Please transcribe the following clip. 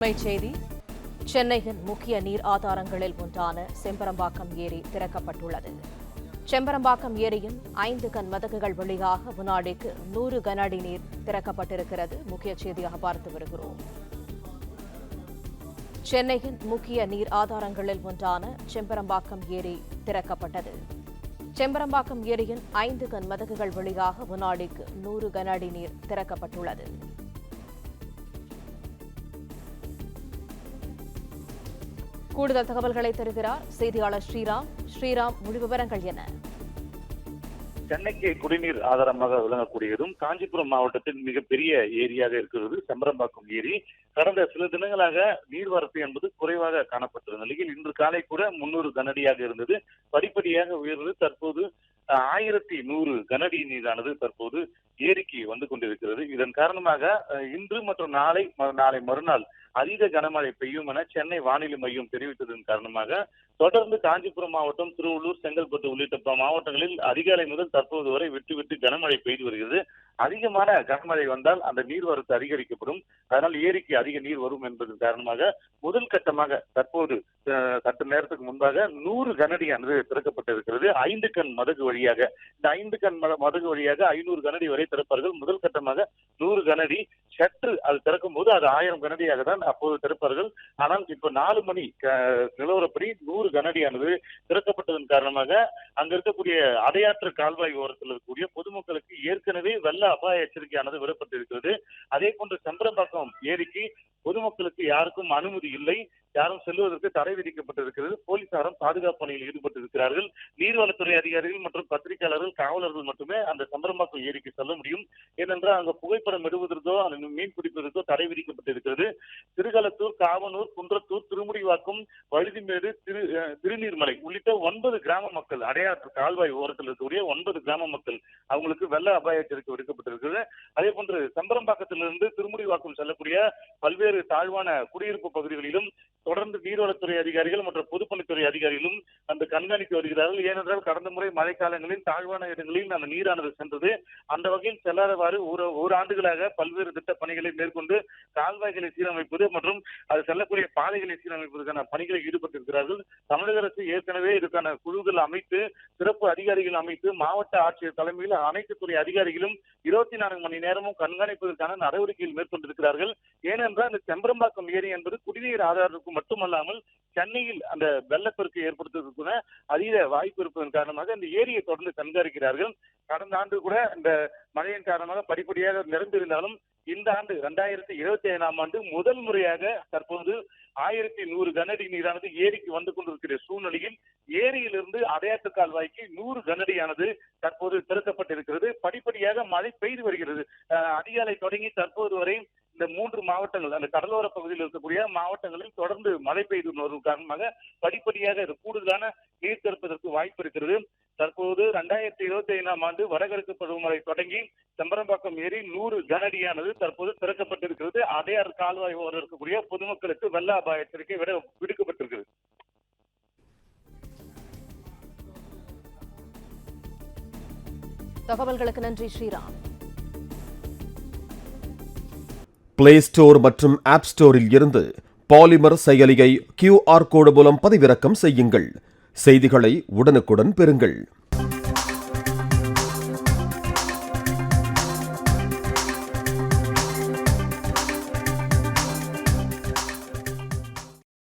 செய்தி சென்னையின் முக்கிய நீர் ஆதாரங்களில் ஒன்றான செம்பரம்பாக்கம் ஏரி திறக்கப்பட்டுள்ளது. செம்பரம்பாக்கம் ஏரியின் 5 கன் மதகுகள் வழியாக வினாடிக்கு 100 கன அடி நீர் திறக்கப்பட்டிருக்கிறது. முக்கிய செய்தியாக பார்த்து வருகிறோம். சென்னையின் முக்கிய நீர் ஆதாரங்களில் ஒன்றான செம்பரம்பாக்கம் ஏரி திறக்கப்பட்டது. செம்பரம்பாக்கம் ஏரியின் 5 கன் மதகுகள் வழியாக வினாடிக்கு 100 கன அடி நீர் திறக்கப்பட்டுள்ளது. கூடுதல் தகவல்களை தருகிறார் செய்தியாளர் ஸ்ரீராம். முழு விவரங்கள் என்ன? சென்னைக்கு குடிநீர் ஆதாரமாக விளங்கக்கூடியதும் காஞ்சிபுரம் மாவட்டத்தின் மிகப்பெரிய ஏரியாக இருக்கிறது செம்பரம்பாக்கம் ஏரி. கடந்த சில தினங்களாக நீர்வரத்து என்பது குறைவாக காணப்பட்டிருந்த நிலையில் இன்று காலை கூட 300 கனஅடியாக இருந்தது. படிப்படியாக உயர்ந்து தற்போது 1100 கனஅடி நீரானது தற்போது ஏரிக்கு வந்து கொண்டிருக்கிறது. இதன் காரணமாக இன்று மற்றும் நாளை மறுநாள் அதீத கனமழை பெய்யும் என சென்னை வானிலை மையம் தெரிவித்ததன் காரணமாக தொடர்ந்து காஞ்சிபுரம் மாவட்டம், திருவள்ளூர், செங்கல்பட்டு உள்ளிட்ட மாவட்டங்களில் அதிகாலை முதல் தற்போது வரை விட்டு கனமழை பெய்து வருகிறது. அதிகமான கனமழை வந்தால் அந்த நீர்வரத்து அதிகரிக்கப்படும். அதனால் ஏரிக்கு அதிக நீர் வரும் என்பதன் காரணமாக முதல் கட்டமாக தற்போது சற்று நேரத்துக்கு முன்பாக 100 கனஅடியானது திறக்கப்பட்டிருக்கிறது. 5 கன் மதகு வழியாக இந்த 5 கன் மதகு வழியாக 500 கனஅடி வரை திறப்பார்கள். முதல் கட்டமாக 100 கனஅடி. சற்று அது திறக்கும் போது அது 1000 கனஅடியாக தான் அப்போது திறப்பார்கள். ஆனால் இப்ப 4 மணி நிலவரப்படி 100 கனஅடியானது திறக்கப்பட்டதன் காரணமாக அங்க இருக்கக்கூடிய அடையாற்று கால்வாய் ஓரத்தில் இருக்கக்கூடிய பொதுமக்களுக்கு ஏற்கனவே வெள்ள அபாய எச்சரிக்கையானது விடப்பட்டிருக்கிறது. அதே போன்று செம்பரம்பாக்கம் ஏரிக்கு பொதுமக்களுக்கு யாருக்கும் அனுமதி இல்லை, யாரும் செல்வதற்கு தடை விதிக்கப்பட்டிருக்கிறது. போலீசாரும் பாதுகாப்பு பணியில் ஈடுபட்டிருக்கிறார்கள். நீர்வளத்துறை அதிகாரிகள் மற்றும் பத்திரிகையாளர்கள், காவலர்கள் மட்டுமே அந்த செம்பரம்பாக்கம் ஏரிக்கு செல்ல முடியும். ஏனென்றால் அங்கு புகைப்படம் எடுவதற்கோ அந்த மீன் பிடிப்பதற்கோ தடை விதிக்கப்பட்டிருக்கிறது. திருகலத்தூர், காவனூர், குன்றத்தூர், திருமுடிவாக்கம், வழுதிமேடு, திருநீர்மலை உள்ளிட்ட 9 கிராம மக்கள், அடையாற்று கால்வாய் ஓரத்தில் இருக்கக்கூடிய 9 கிராம மக்கள் அவங்களுக்கு வெள்ள அபாய எச்சரிக்கை விடுக்கப்பட்டிருக்கிறது. அதே போன்று செம்பரம்பாக்கத்திலிருந்து திருமுடிவாக்கம் செல்லக்கூடிய பல்வேறு தாழ்வான குடியிருப்பு பகுதிகளிலும் தொடர்ந்து நீர்வளத்துறை அதிகாரிகள் மற்றும் பொதுப்பணித்துறை அதிகாரிகளும் அந்த கண்காணித்து வருகிறார்கள். ஏனென்றால் கடந்த முறை மழைக்காலங்களில் தாழ்வான இடங்களில் அந்த நீரானது சென்றது. அந்த வகையில் செல்லாதவாறு ஒரு ஆண்டுகளாக பல்வேறு திட்ட பணிகளை மேற்கொண்டு கால்வாய்களை சீரமைப்பது மற்றும் அது செல்லக்கூடிய பாதைகளை சீரமைப்பதற்கான பணிகளில் ஈடுபட்டிருக்கிறார்கள். தமிழக அரசு ஏற்கனவே இதற்கான குழுக்கள் அமைத்து, சிறப்பு அதிகாரிகள் அமைத்து, மாவட்ட ஆட்சியர் தலைமையில் அனைத்து துறை அதிகாரிகளும் 24 மணி நேரமும் கண்காணிப்பதற்கான நடவடிக்கைகள் மேற்கொண்டிருக்கிறார்கள். ஏனென்றால் இந்த செம்பரம்பாக்கம் ஏரி என்பது குடிநீர் ஆதாரத்துக்கு மட்டுமல்லாமல் சென்னையில் அந்த வெள்ளப்பெருக்கு ஏற்படுத்துவதற்கு அதீத வாய்ப்பு இருப்பதன் காரணமாக இந்த ஏரியை தொடர்ந்து கண்காணிக்கிறார்கள். கடந்த ஆண்டு கூட இந்த மழையின் காரணமாக படிப்படியாக நிரம்பியிருந்தாலும் இந்த ஆண்டு 2025ஆம் ஆண்டு முதல் முறையாக தற்போது 1100 கனஅடி நீரானது ஏரிக்கு வந்து கொண்டிருக்கிற சூழ்நிலையில் ஏரியிலிருந்து அடையாற்று கால்வாய்க்கு 100 கனஅடியானது தற்போது திறக்கப்பட்டிருக்கிறது. படிப்படியாக மழை பெய்து வருகிறது. அதிகாலை தொடங்கி தற்போது வரை இந்த 3 மாவட்டங்கள், அந்த கடலோர பகுதியில் இருக்கக்கூடிய மாவட்டங்களில் தொடர்ந்து மழை பெய்து வரும் காரணமாக படிப்படியாக இது கூடுதலான நீர் திறப்பதற்கு வாய்ப்பு இருக்கிறது. தற்போது 2025ஆம் ஆண்டு வடகிழக்கு பருவமழை தொடங்கி செம்பரம்பாக்கம் ஏரி 100 கனஅடியானது தற்போது திறக்கப்பட்டிருக்கிறது. அடையாறு கால்வாய் ஓரம் இருக்கக்கூடிய பொதுமக்களுக்கு வெள்ள அபாய எச்சரிக்கை விடுக்கப்பட்டிருக்கிறது. தகவல்களுக்கு நன்றி ஸ்ரீராம். பிளே ஸ்டோர் மற்றும் ஆப் ஸ்டோரில் இருந்து பாலிமர் செயலியை QR கோடு மூலம் பதிவிறக்கம் செய்யுங்கள். செய்திகளை உடனுக்குடன் பெறுங்கள்.